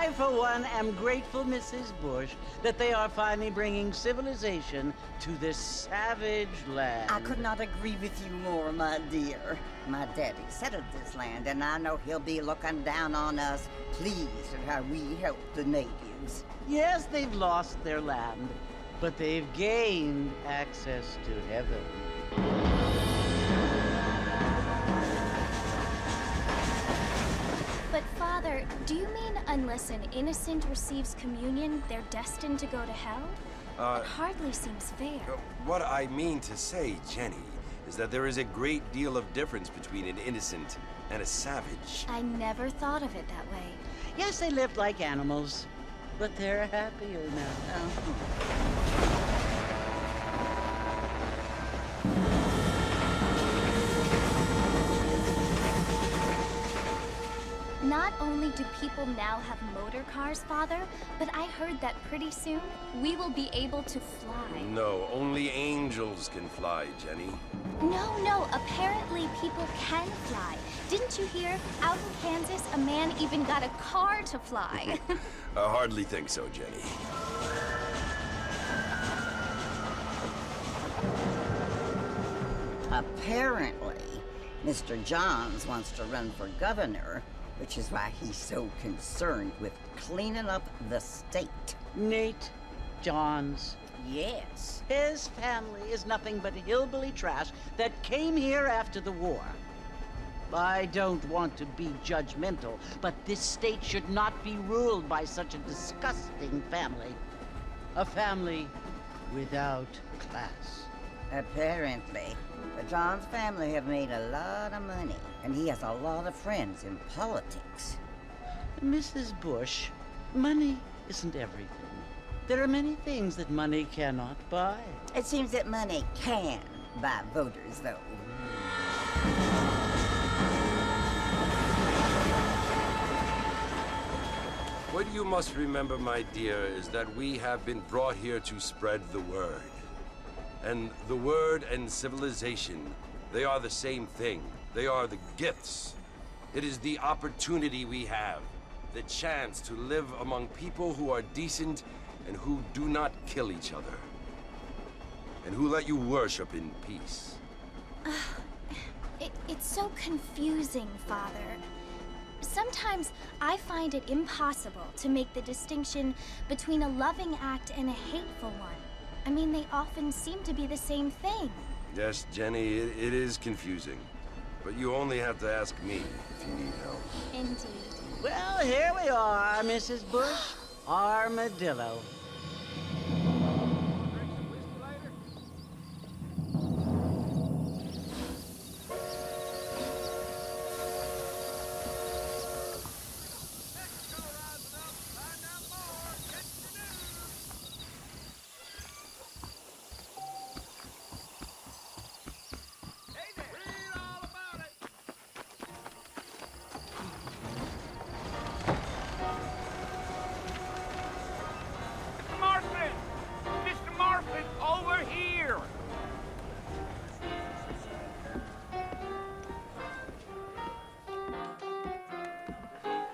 I, for one, am grateful, Mrs. Bush, that they are finally bringing civilization to this savage land. I could not agree with you more, my dear. My daddy settled this land, and I know he'll be looking down on us, pleased at how we help the natives. Yes, they've lost their land, but they've gained access to heaven. But Father, do you mean unless an innocent receives communion, they're destined to go to hell? It hardly seems fair. What I mean to say, Jenny, is that there is a great deal of difference between an innocent and a savage. I never thought of it that way. Yes, they lived like animals, but they're happier now. Not only do people now have motor cars, Father, but I heard that pretty soon we will be able to fly. No, only angels can fly, Jenny. No, apparently people can fly. Didn't you hear? Out in Kansas, a man even got a car to fly. I hardly think so, Jenny. Apparently, Mr. Johns wants to run for governor, which is why he's so concerned with cleaning up the state. Nate Johns. Yes. His family is nothing but hillbilly trash that came here after the war. I don't want to be judgmental, but this state should not be ruled by such a disgusting family. A family without class. Apparently. The Johns family have made a lot of money, and he has a lot of friends in politics. Mrs. Bush, money isn't everything. There are many things that money cannot buy. It seems that money can buy voters, though. What you must remember, my dear, is that we have been brought here to spread the word. And the word and civilization, they are the same thing. They are the gifts. It is the opportunity we have, the chance to live among people who are decent and who do not kill each other, and who let you worship in peace. It's so confusing, Father. Sometimes I find it impossible to make the distinction between a loving act and a hateful one. I mean, they often seem to be the same thing. Yes, Jenny, it is confusing. But you only have to ask me if you need help. Indeed. Well, here we are, Mrs. Bush. Armadillo.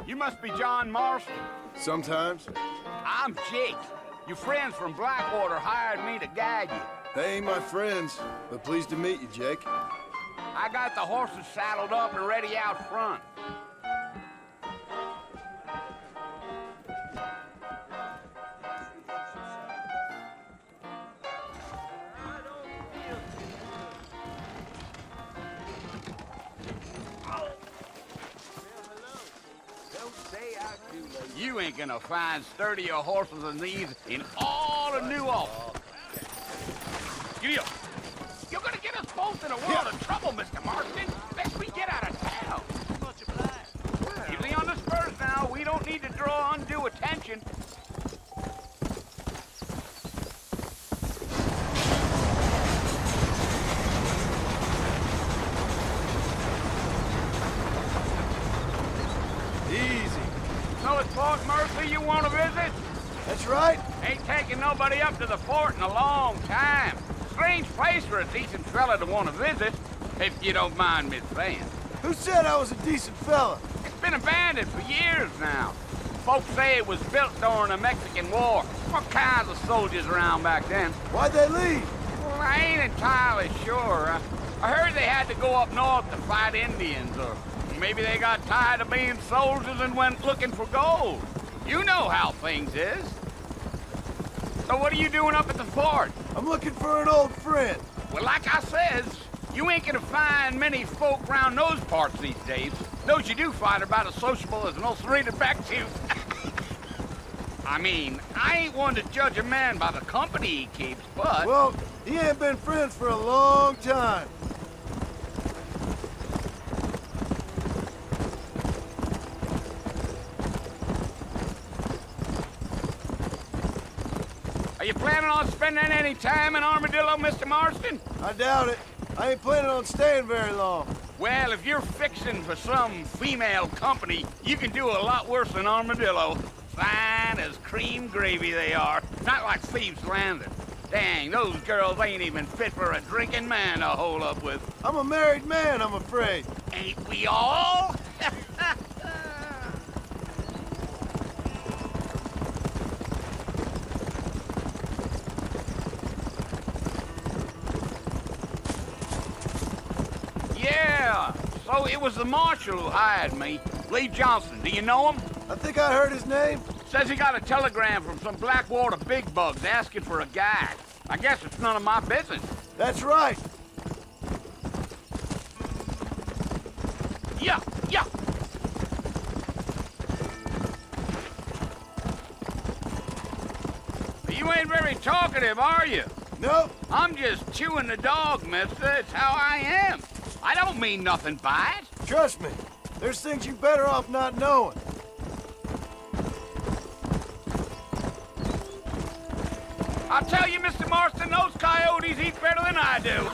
You must be John Marston. Sometimes. I'm Jake. Your friends from Blackwater hired me to guide you. They ain't my friends, but pleased to meet you, Jake. I got the horses saddled up and ready out front. You ain't gonna find sturdier horses than these in all of New York. Giddy up. You're gonna get us both in a world of trouble, Mr. Marston. Best we get out of town. Easy on the spurs now. We don't need to draw undue attention. So it's Fort Mercer you want to visit? That's right. Ain't taking nobody up to the fort in a long time. Strange place for a decent fella to want to visit, if you don't mind me saying. Who said I was a decent fella? It's been abandoned for years now. Folks say it was built during the Mexican War. What kinds of soldiers around back then? Why'd they leave? Well, I ain't entirely sure. I heard they had to go up north to fight Indians, or maybe they got tired of being soldiers and went looking for gold. You know how things is. So what are you doing up at the fort? I'm looking for an old friend. Well, like I says, you ain't gonna find many folk around those parts these days. Those you do find are about as sociable as an ulcerated back tooth. I mean, I ain't one to judge a man by the company he keeps, but... Well, he ain't been friends for a long time. Are you planning on spending any time in Armadillo, Mr. Marston? I doubt it. I ain't planning on staying very long. Well, if you're fixing for some female company, you can do a lot worse than Armadillo. Fine as cream gravy they are. Not like Thieves' Landing. Dang, those girls ain't even fit for a drinking man to hole up with. I'm a married man, I'm afraid. Ain't we all? Yeah, so it was the marshal who hired me. Lee Johnson, do you know him? I think I heard his name. Says he got a telegram from some Blackwater big bugs asking for a guide. I guess it's none of my business. That's right. Yeah. You ain't very talkative, are you? Nope. I'm just chewing the dog, mister. It's how I am. I don't mean nothing by it. Trust me. There's things you better off not knowing. I'll tell you, Mr. Marston, those coyotes eat better than I do.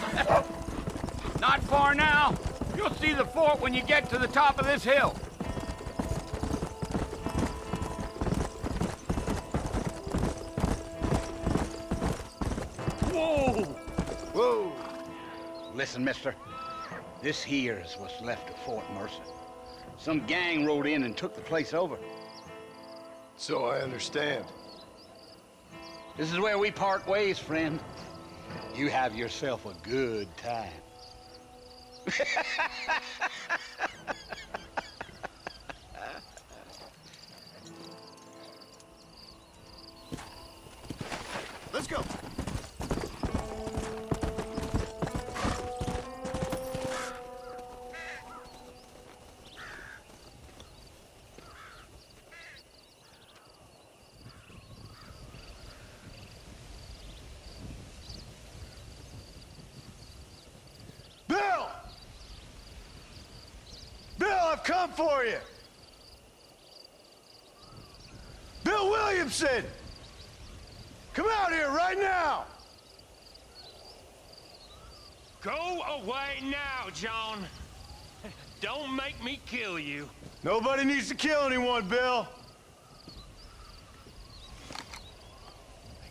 Not far now. You'll see the fort when you get to the top of this hill. Whoa! Whoa. Listen, mister. This here is what's left of Fort Mercer. Some gang rode in and took the place over. So I understand. This is where we part ways, friend. You have yourself a good time. Let's go. I've come for you! Bill Williamson! Come out here right now! Go away now, John. Don't make me kill you. Nobody needs to kill anyone, Bill.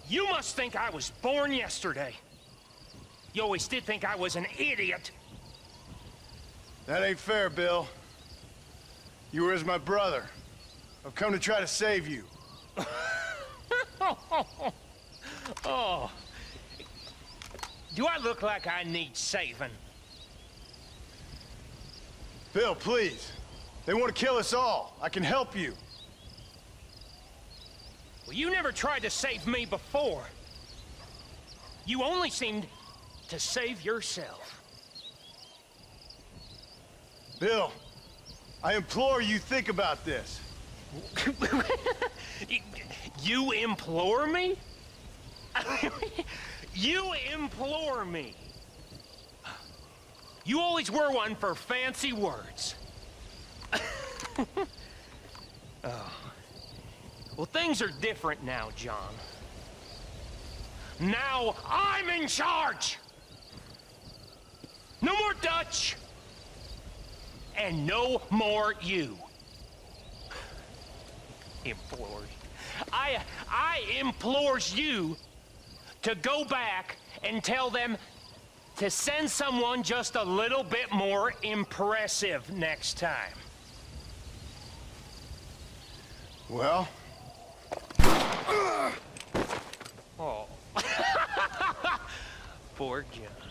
You must think I was born yesterday. You always did think I was an idiot. That ain't fair, Bill. You were as my brother. I've come to try to save you. Oh. Do I look like I need saving? Bill, please. They want to kill us all. I can help you. Well, you never tried to save me before. You only seemed to save yourself. Bill, I implore you think about this. You implore me? You implore me. You always were one for fancy words. Oh. Well, things are different now, John. Now I'm in charge! No more Dutch! And no more you. Implores. I implores you to go back and tell them to send someone just a little bit more impressive next time. Well? Oh. Poor John.